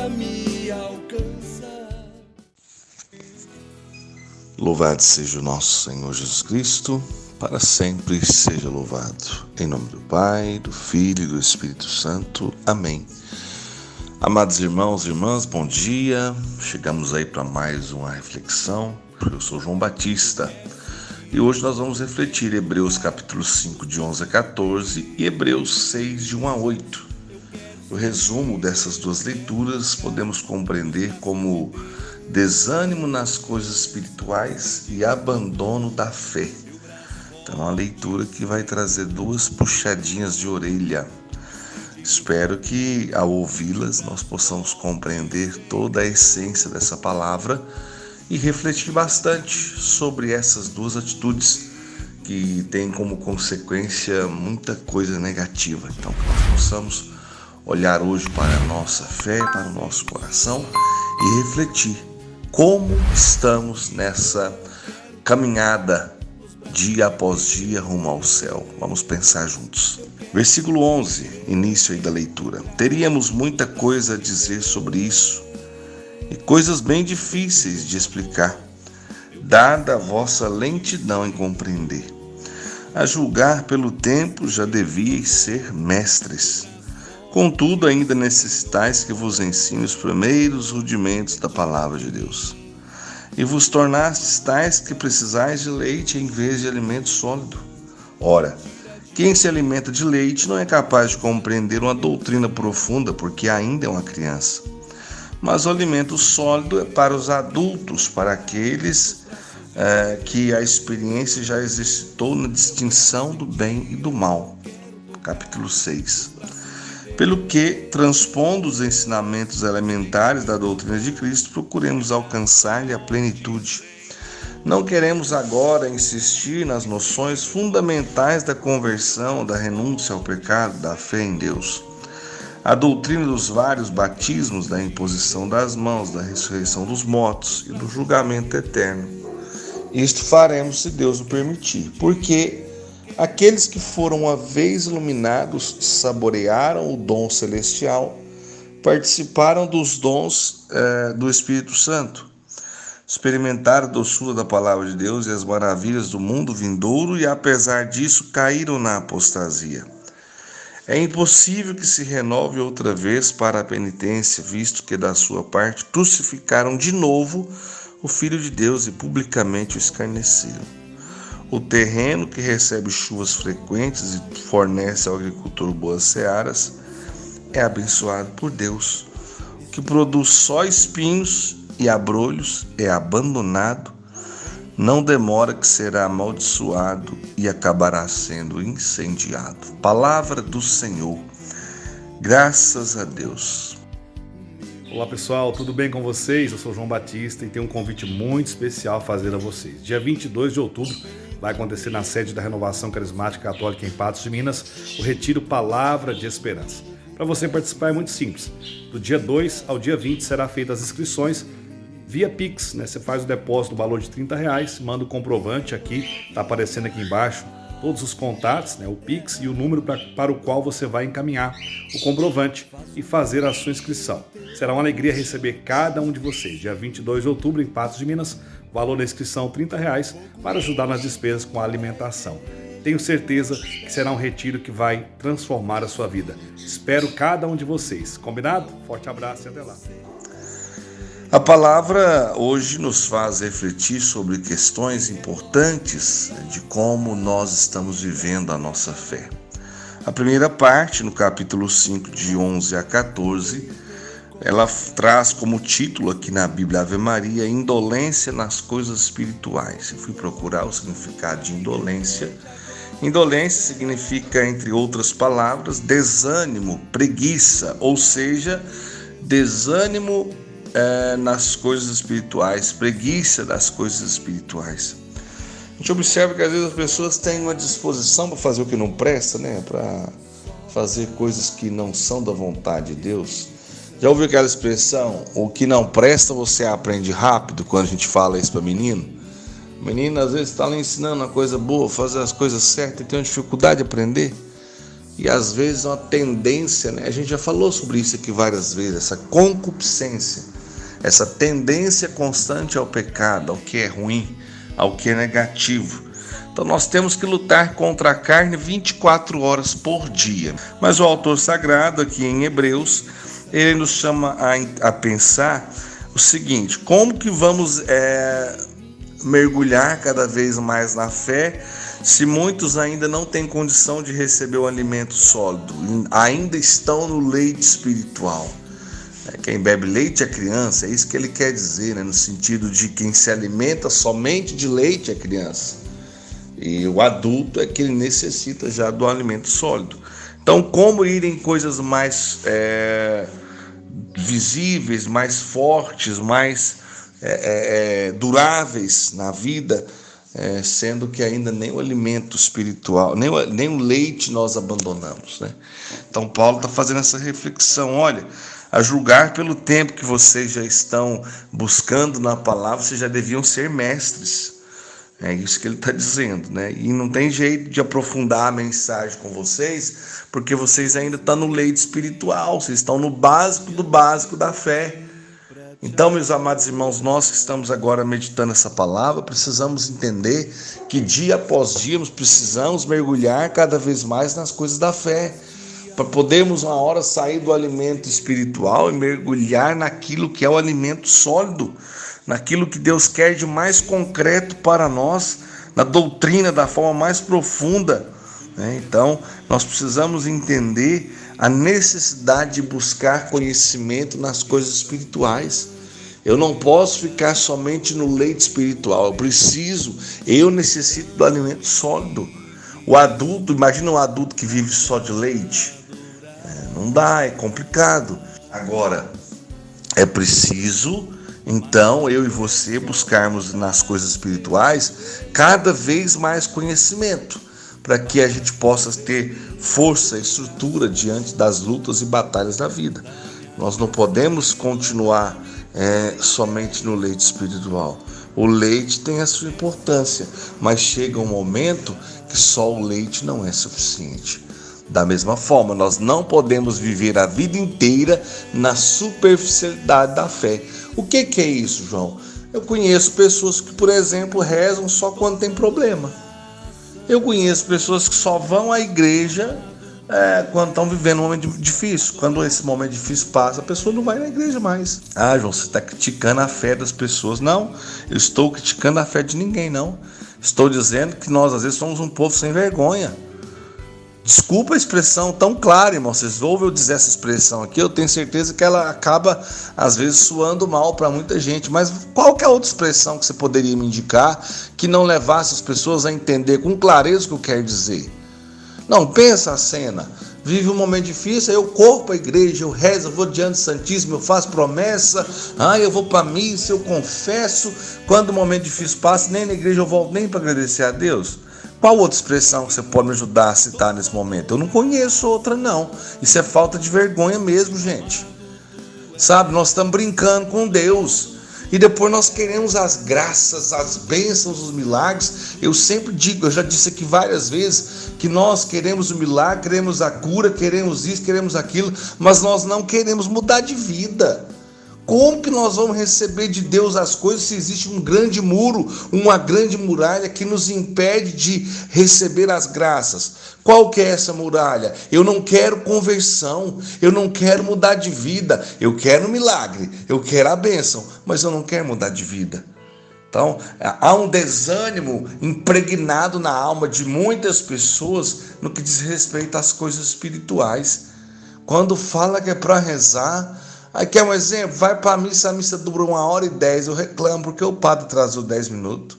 pra me alcançar. Louvado seja o nosso Senhor Jesus Cristo, para sempre seja louvado. Em nome do Pai, do Filho e do Espírito Santo. Amém. Amados irmãos e irmãs, bom dia. Chegamos aí para mais uma reflexão. Eu sou João Batista e hoje nós vamos refletir Hebreus capítulo 5, de 11 a 14 e Hebreus 6, de 1 a 8. O resumo dessas duas leituras podemos compreender como desânimo nas coisas espirituais e abandono da fé. Então é uma leitura que vai trazer duas puxadinhas de orelha. Espero que ao ouvi-las nós possamos compreender toda a essência dessa palavra e refletir bastante sobre essas duas atitudes que têm como consequência muita coisa negativa. Então que nós possamos olhar hoje para a nossa fé, para o nosso coração e refletir como estamos nessa caminhada dia após dia rumo ao céu. Vamos pensar juntos. Versículo 11, início aí da leitura. Teríamos muita coisa a dizer sobre isso e coisas bem difíceis de explicar, dada a vossa lentidão em compreender. A julgar pelo tempo já devíeis ser mestres. Contudo, ainda necessitais que vos ensine os primeiros rudimentos da palavra de Deus. E vos tornastes tais que precisais de leite em vez de alimento sólido. Ora, quem se alimenta de leite não é capaz de compreender uma doutrina profunda, porque ainda é uma criança. Mas o alimento sólido é para os adultos, para aqueles que a experiência já exercitou na distinção do bem e do mal. Capítulo 6. Pelo que, transpondo os ensinamentos elementares da doutrina de Cristo, procuremos alcançar-lhe a plenitude. Não queremos agora insistir nas noções fundamentais da conversão, da renúncia ao pecado, da fé em Deus. A doutrina dos vários batismos, da imposição das mãos, da ressurreição dos mortos e do julgamento eterno. Isto faremos se Deus o permitir, porque aqueles que foram uma vez iluminados saborearam o dom celestial, participaram dos dons do Espírito Santo, experimentaram a doçura da palavra de Deus e as maravilhas do mundo vindouro e, apesar disso, caíram na apostasia. É impossível que se renove outra vez para a penitência, visto que da sua parte crucificaram de novo o Filho de Deus e publicamente o escarneceram. O terreno que recebe chuvas frequentes e fornece ao agricultor boas searas é abençoado por Deus. O que produz só espinhos e abrolhos é abandonado, não demora que será amaldiçoado e acabará sendo incendiado. Palavra do Senhor. Graças a Deus. Olá pessoal, tudo bem com vocês? Eu sou João Batista e tenho um convite muito especial a fazer a vocês. Dia 22 de outubro vai acontecer na sede da Renovação Carismática Católica em Patos de Minas o Retiro Palavra de Esperança. Para você participar é muito simples. Do dia 2 ao dia 20 será feitas as inscrições via Pix, né? Você faz o depósito do valor de R$30, manda o comprovante aqui, está aparecendo aqui embaixo, todos os contatos, né? O Pix e o número para o qual você vai encaminhar o comprovante e fazer a sua inscrição. Será uma alegria receber cada um de vocês. Dia 22 de outubro, em Patos de Minas, valor da inscrição R$30 para ajudar nas despesas com a alimentação. Tenho certeza que será um retiro que vai transformar a sua vida. Espero cada um de vocês. Combinado? Forte abraço e até lá. A palavra hoje nos faz refletir sobre questões importantes de como nós estamos vivendo a nossa fé. A primeira parte, no capítulo 5, de 11 a 14, ela traz como título aqui na Bíblia Ave Maria, indolência nas coisas espirituais. Eu fui procurar o significado de indolência. Indolência significa, entre outras palavras, desânimo, preguiça, ou seja, desânimo nas coisas espirituais, preguiça das coisas espirituais. A gente observa que às vezes as pessoas têm uma disposição para fazer o que não presta, né? Para fazer coisas que não são da vontade de Deus. Já ouviu aquela expressão, o que não presta você aprende rápido, quando a gente fala isso para menino? O menino às vezes está lá ensinando uma coisa boa, fazer as coisas certas e tem uma dificuldade de aprender. e às vezes uma tendência, né? A gente já falou sobre isso aqui várias vezes, essa concupiscência, essa tendência constante ao pecado, ao que é ruim, ao que é negativo. Então nós temos que lutar contra a carne 24 horas por dia. Mas o autor sagrado aqui em Hebreus, ele nos chama a pensar o seguinte: como que vamos mergulhar cada vez mais na fé, se muitos ainda não têm condição de receber o alimento sólido, ainda estão no leite espiritual. Quem bebe leite é criança, é isso que ele quer dizer, né? No sentido de quem se alimenta somente de leite é criança. E o adulto é que ele necessita já do alimento sólido. Então, como ir em coisas mais visíveis, mais fortes, mais duráveis na vida, sendo que ainda nem o alimento espiritual, nem o leite nós abandonamos, né? Então Paulo está fazendo essa reflexão: olha, a julgar pelo tempo que vocês já estão buscando na palavra, vocês já deviam ser mestres. É isso que ele está dizendo, né? E não tem jeito de aprofundar a mensagem com vocês, porque vocês ainda estão no leite espiritual, vocês estão no básico do básico da fé. Então, meus amados irmãos, nós que estamos agora meditando essa palavra, precisamos entender que dia após dia precisamos mergulhar cada vez mais nas coisas da fé, para podermos uma hora sair do alimento espiritual e mergulhar naquilo que é o alimento sólido, naquilo que Deus quer de mais concreto para nós, na doutrina da forma mais profunda, né? Então, nós precisamos entender a necessidade de buscar conhecimento nas coisas espirituais. Eu não posso ficar somente no leite espiritual, eu necessito do alimento sólido. O adulto, imagina um adulto que vive só de leite, não dá, é complicado. Agora, é preciso, então, eu e você buscarmos nas coisas espirituais cada vez mais conhecimento, para que a gente possa ter força e estrutura diante das lutas e batalhas da vida. Nós não podemos continuar somente no leite espiritual. O leite tem a sua importância, mas chega um momento que só o leite não é suficiente. Da mesma forma, nós não podemos viver a vida inteira na superficialidade da fé. O que é isso, João? Eu conheço pessoas que, por exemplo, rezam só quando tem problema. Eu conheço pessoas que só vão à igreja quando estão vivendo um momento difícil. Quando esse momento difícil passa, a pessoa não vai na igreja mais. Ah, João, você está criticando a fé das pessoas. Não, eu estou criticando a fé de ninguém, não. Estou dizendo que nós, às vezes, somos um povo sem vergonha. Desculpa a expressão tão clara, irmão. Vocês ouvem eu dizer essa expressão aqui, eu tenho certeza que ela acaba, às vezes, soando mal para muita gente. Mas qual que é a outra expressão que você poderia me indicar que não levasse as pessoas a entender com clareza o que eu quero dizer? Não, pensa a cena. Vive um momento difícil, eu corro para a igreja, eu rezo, eu vou diante do Santíssimo, eu faço promessa, eu vou para a missa, eu confesso. Quando o momento difícil passa, nem na igreja eu volto nem para agradecer a Deus. Qual outra expressão que você pode me ajudar a citar nesse momento? Eu não conheço outra, não. Isso é falta de vergonha mesmo, gente. Sabe, nós estamos brincando com Deus. E depois nós queremos as graças, as bênçãos, os milagres. Eu sempre digo, eu já disse aqui várias vezes, que nós queremos o milagre, queremos a cura, queremos isso, queremos aquilo, mas nós não queremos mudar de vida. Como que nós vamos receber de Deus as coisas se existe um grande muro, uma grande muralha que nos impede de receber as graças? Qual que é essa muralha? Eu não quero conversão, eu não quero mudar de vida, eu quero milagre, eu quero a bênção, mas eu não quero mudar de vida. Então, há um desânimo impregnado na alma de muitas pessoas no que diz respeito às coisas espirituais. Quando fala que é para rezar, aí quer um exemplo? Vai para a missa dura 1h10, eu reclamo porque o padre atrasou 10 minutos.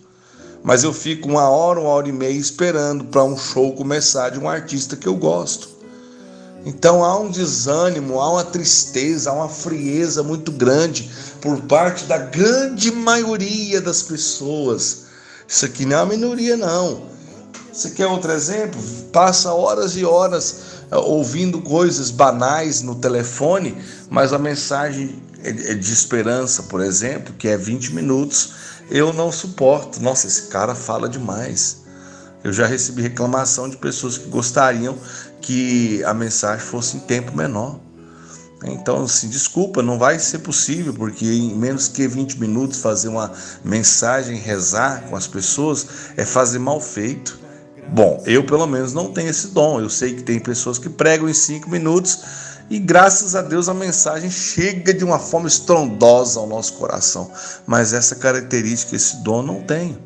Mas eu fico 1h, 1h30 esperando para um show começar de um artista que eu gosto. Então há um desânimo, há uma tristeza, há uma frieza muito grande por parte da grande maioria das pessoas. Isso aqui não é uma minoria, não. Você quer outro exemplo? Passa horas e horas ouvindo coisas banais no telefone, mas a mensagem de esperança, por exemplo, que é 20 minutos, eu não suporto. Nossa, esse cara fala demais. Eu já recebi reclamação de pessoas que gostariam que a mensagem fosse em tempo menor. Então, assim, desculpa, não vai ser possível, porque em menos que 20 minutos fazer uma mensagem, rezar com as pessoas, é fazer mal feito. Bom, eu pelo menos não tenho esse dom. Eu sei que tem pessoas que pregam em 5 minutos e graças a Deus a mensagem chega de uma forma estrondosa ao nosso coração. Mas essa característica, esse dom, não tenho.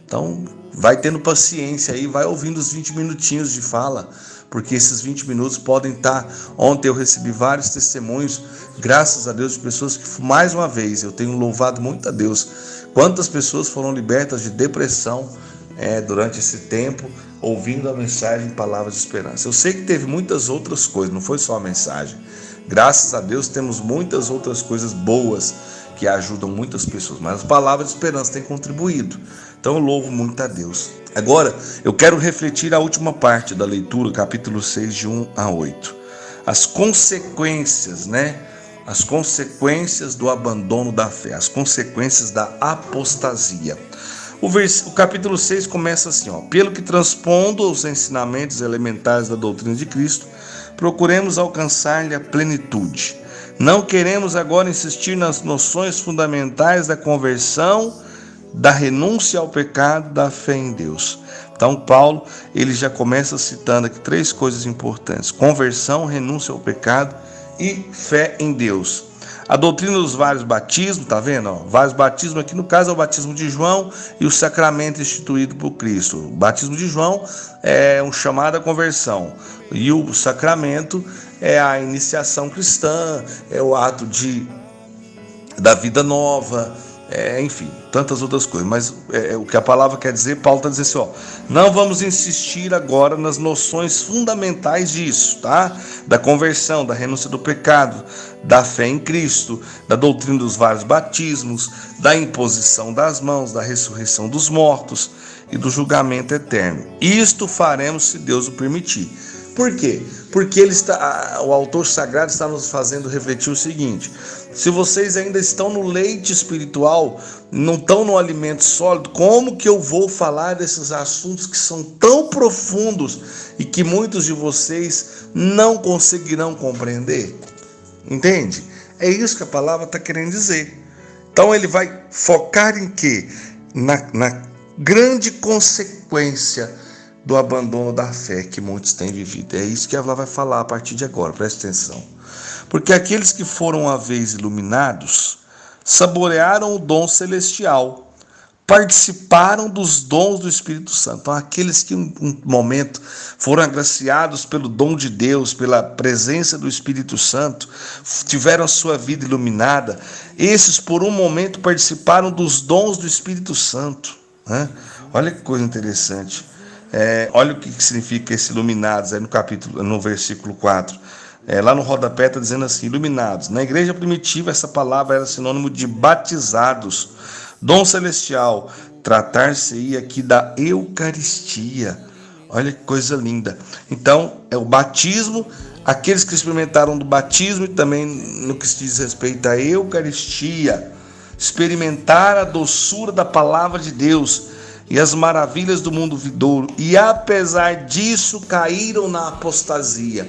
Então, vai tendo paciência aí, vai ouvindo os 20 minutinhos de fala, porque esses 20 minutos podem estar... Ontem eu recebi vários testemunhos, graças a Deus, de pessoas que, mais uma vez, eu tenho louvado muito a Deus. Quantas pessoas foram libertas de depressão durante esse tempo, ouvindo a mensagem Palavras de Esperança. Eu sei que teve muitas outras coisas, não foi só a mensagem. Graças a Deus temos muitas outras coisas boas que ajudam muitas pessoas, mas as Palavras de Esperança têm contribuído. Então eu louvo muito a Deus. Agora, eu quero refletir a última parte da leitura, capítulo 6, de 1 a 8. As consequências, As consequências do abandono da fé, as consequências da apostasia. O capítulo 6 começa assim, pelo que transpondo os ensinamentos elementares da doutrina de Cristo, procuremos alcançar-lhe a plenitude. Não queremos agora insistir nas noções fundamentais da conversão, da renúncia ao pecado, da fé em Deus. Então Paulo, ele já começa citando aqui 3 coisas importantes: conversão, renúncia ao pecado e fé em Deus. A doutrina dos vários batismos, tá vendo? Vários batismos aqui, no caso é o batismo de João e o sacramento instituído por Cristo. O batismo de João é um chamado à conversão e o sacramento é a iniciação cristã, é o ato da vida nova, enfim, tantas outras coisas. Mas o que a palavra quer dizer, Paulo está dizendo assim, não vamos insistir agora nas noções fundamentais disso, tá? Da conversão, da renúncia do pecado, da fé em Cristo, da doutrina dos vários batismos, da imposição das mãos, da ressurreição dos mortos e do julgamento eterno. Isto faremos se Deus o permitir. Por quê? Porque o autor sagrado está nos fazendo refletir o seguinte: se vocês ainda estão no leite espiritual, não estão no alimento sólido, como que eu vou falar desses assuntos que são tão profundos e que muitos de vocês não conseguirão compreender? Entende? É isso que a palavra está querendo dizer. Então ele vai focar em quê? Na grande consequência do abandono da fé que muitos têm vivido. É isso que ela vai falar a partir de agora, presta atenção. Porque aqueles que foram uma vez iluminados, saborearam o dom celestial, participaram dos dons do Espírito Santo. Então, aqueles que um momento foram agraciados pelo dom de Deus, pela presença do Espírito Santo, tiveram a sua vida iluminada, esses por um momento participaram dos dons do Espírito Santo. Olha que coisa interessante. Olha o que significa esse iluminados aí no versículo 4. Lá no rodapé está dizendo assim: iluminados. Na igreja primitiva essa palavra era sinônimo de batizados. Dom celestial, tratar-se-ia aqui da Eucaristia. Olha que coisa linda. Então é o batismo, aqueles que experimentaram do batismo e também no que se diz respeito à Eucaristia, experimentar a doçura da palavra de Deus e as maravilhas do mundo vindouro, e apesar disso caíram na apostasia.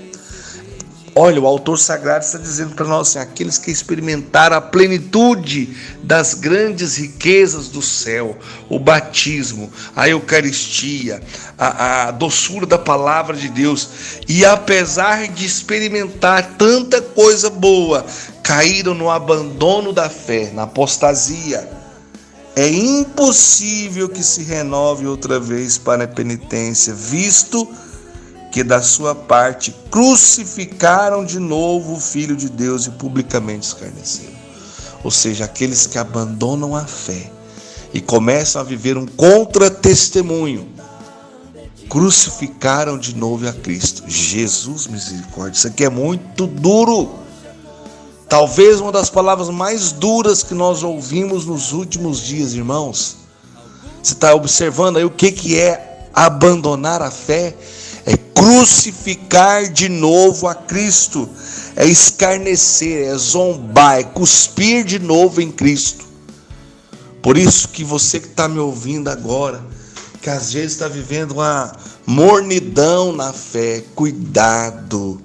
Olha, o autor sagrado está dizendo para nós assim: aqueles que experimentaram a plenitude das grandes riquezas do céu, o batismo, a Eucaristia, a doçura da palavra de Deus, e apesar de experimentar tanta coisa boa, caíram no abandono da fé, na apostasia. É impossível que se renove outra vez para a penitência, visto que da sua parte crucificaram de novo o Filho de Deus e publicamente escarneceram. Ou seja, aqueles que abandonam a fé e começam a viver um contra-testemunho, crucificaram de novo a Cristo. Jesus, misericórdia, isso aqui é muito duro. Talvez uma das palavras mais duras que nós ouvimos nos últimos dias, irmãos. Você está observando aí o que é abandonar a fé? É crucificar de novo a Cristo. É escarnecer, é zombar, é cuspir de novo em Cristo. Por isso que você que está me ouvindo agora, que às vezes está vivendo mornidão na fé. Cuidado.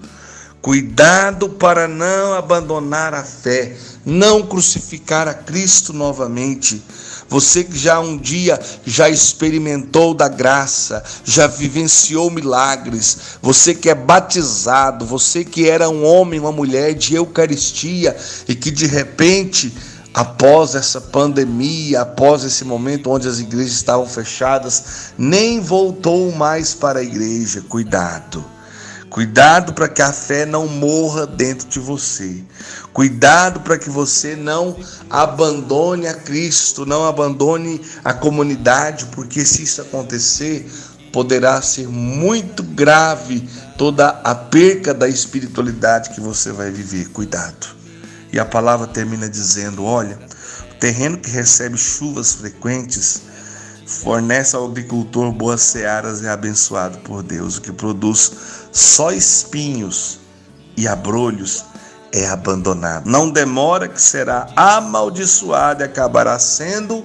Cuidado para não abandonar a fé, não crucificar a Cristo novamente. Você que já um dia já experimentou da graça, já vivenciou milagres, você que é batizado, você que era um homem, uma mulher de Eucaristia e que de repente, após essa pandemia, após esse momento onde as igrejas estavam fechadas, nem voltou mais para a igreja. Cuidado. Cuidado para que a fé não morra dentro de você. Cuidado para que você não abandone a Cristo, não abandone a comunidade, porque se isso acontecer, poderá ser muito grave toda a perca da espiritualidade que você vai viver. Cuidado. E a palavra termina dizendo, olha, o terreno que recebe chuvas frequentes fornece ao agricultor boas searas e é abençoado por Deus. O que produz só espinhos e abrolhos é abandonado. Não demora que será amaldiçoado e acabará sendo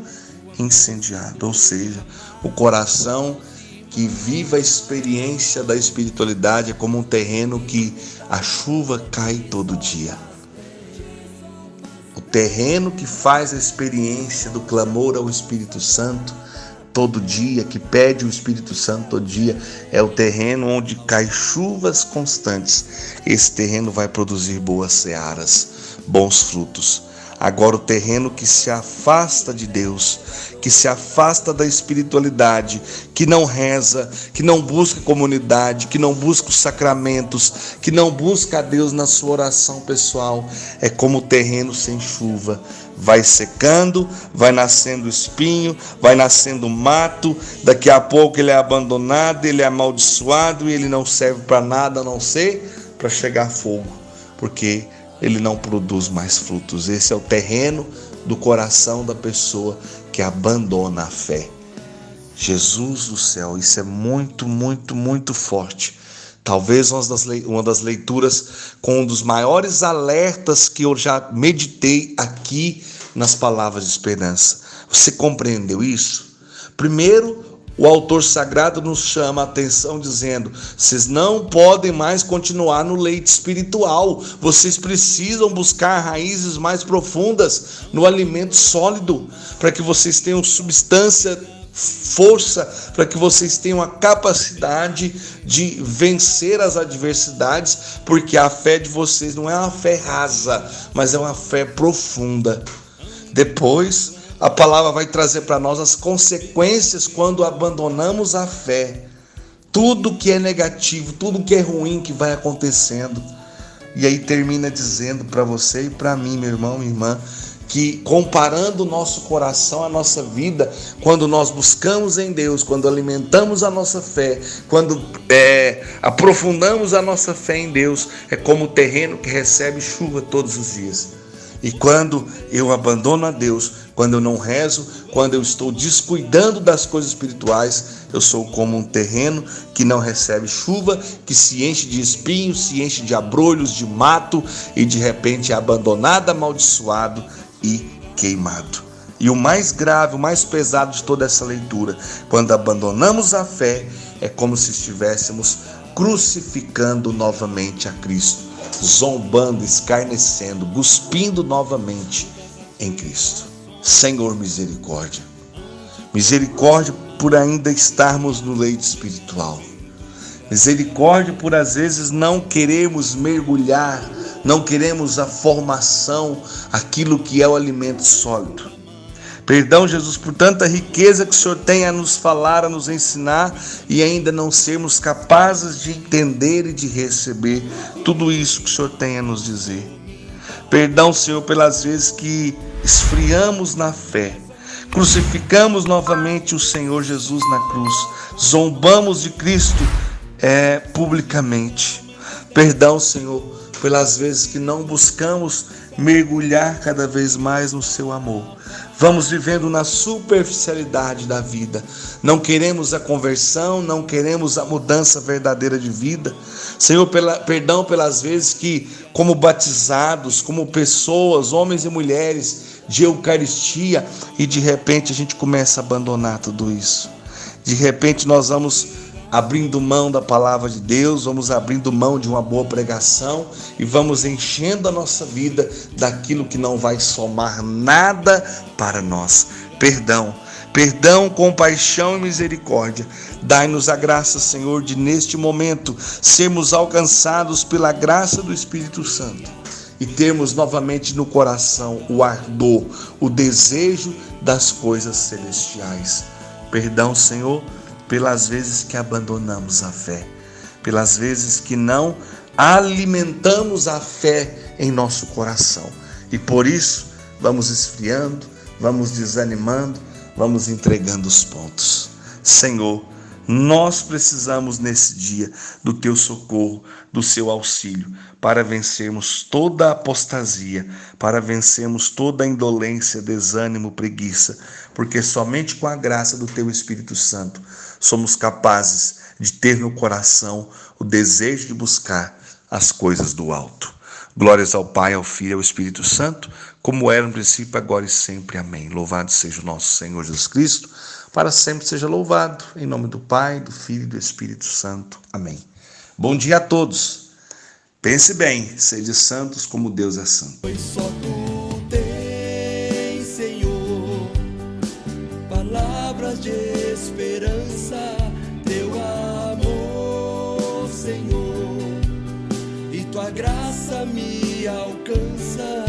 incendiado. Ou seja, o coração que vive a experiência da espiritualidade é como um terreno que a chuva cai todo dia. O terreno que faz a experiência do clamor ao Espírito Santo todo dia, que pede o Espírito Santo todo dia, é o terreno onde cai chuvas constantes. Esse terreno vai produzir boas searas, bons frutos. Agora o terreno que se afasta de Deus, que se afasta da espiritualidade, que não reza, que não busca comunidade, que não busca os sacramentos, que não busca a Deus na sua oração pessoal, é como o terreno sem chuva. Vai secando, vai nascendo espinho, vai nascendo mato, daqui a pouco ele é abandonado, ele é amaldiçoado e ele não serve para nada a não ser para chegar fogo, porque ele não produz mais frutos. Esse é o terreno do coração da pessoa que abandona a fé. Jesus do céu, isso é muito, muito, muito forte. Talvez uma das leituras com um dos maiores alertas que eu já meditei aqui nas palavras de esperança. Você compreendeu isso? Primeiro, o autor sagrado nos chama a atenção dizendo, vocês não podem mais continuar no leite espiritual, vocês precisam buscar raízes mais profundas no alimento sólido, para que vocês tenham substância, força, para que vocês tenham a capacidade de vencer as adversidades, porque a fé de vocês não é uma fé rasa, mas é uma fé profunda. Depois, a palavra vai trazer para nós as consequências quando abandonamos a fé. Tudo que é negativo, tudo que é ruim que vai acontecendo. E aí termina dizendo para você e para mim, meu irmão, minha irmã, que comparando o nosso coração, a nossa vida, quando nós buscamos em Deus, quando alimentamos a nossa fé, quando aprofundamos a nossa fé em Deus, é como o terreno que recebe chuva todos os dias. E quando eu abandono a Deus, quando eu não rezo, quando eu estou descuidando das coisas espirituais, eu sou como um terreno que não recebe chuva, que se enche de espinhos, se enche de abrolhos, de mato e de repente é abandonado, amaldiçoado e queimado. E o mais grave, o mais pesado de toda essa leitura, quando abandonamos a fé, é como se estivéssemos crucificando novamente a Cristo, zombando, escarnecendo, cuspindo novamente em Cristo. Senhor, misericórdia. Misericórdia por ainda estarmos no leito espiritual. Misericórdia por às vezes não queremos mergulhar, não queremos a formação, aquilo que é o alimento sólido. Perdão, Jesus, por tanta riqueza que o Senhor tem a nos falar, a nos ensinar e ainda não sermos capazes de entender e de receber tudo isso que o Senhor tem a nos dizer. Perdão, Senhor, pelas vezes que esfriamos na fé, crucificamos novamente o Senhor Jesus na cruz, zombamos de Cristo publicamente. Perdão, Senhor, pelas vezes que não buscamos mergulhar cada vez mais no seu amor. Vamos vivendo na superficialidade da vida. Não queremos a conversão, não queremos a mudança verdadeira de vida. Senhor, perdão pelas vezes que, como batizados, como pessoas, homens e mulheres de Eucaristia, e de repente a gente começa a abandonar tudo isso. De repente nós vamos abrindo mão da palavra de Deus, vamos abrindo mão de uma boa pregação e vamos enchendo a nossa vida daquilo que não vai somar nada para nós. Perdão, compaixão e misericórdia. Dai-nos a graça, Senhor, de neste momento sermos alcançados pela graça do Espírito Santo e termos novamente no coração o ardor, o desejo das coisas celestiais. Perdão, Senhor, pelas vezes que abandonamos a fé, pelas vezes que não alimentamos a fé em nosso coração. E por isso vamos esfriando, vamos desanimando, vamos entregando os pontos. Senhor, nós precisamos nesse dia do teu socorro, do seu auxílio, para vencermos toda a apostasia, para vencermos toda a indolência, desânimo, preguiça, porque somente com a graça do teu Espírito Santo somos capazes de ter no coração o desejo de buscar as coisas do alto. Glórias ao Pai, ao Filho e ao Espírito Santo, como era no princípio, agora e sempre. Amém. Louvado seja o nosso Senhor Jesus Cristo, para sempre seja louvado. Em nome do Pai, do Filho e do Espírito Santo. Amém. Bom dia a todos. Pense bem, sede santos como Deus é santo. Pois só tu tens, Senhor, palavras de esperança, teu amor, Senhor, e tua graça me alcança.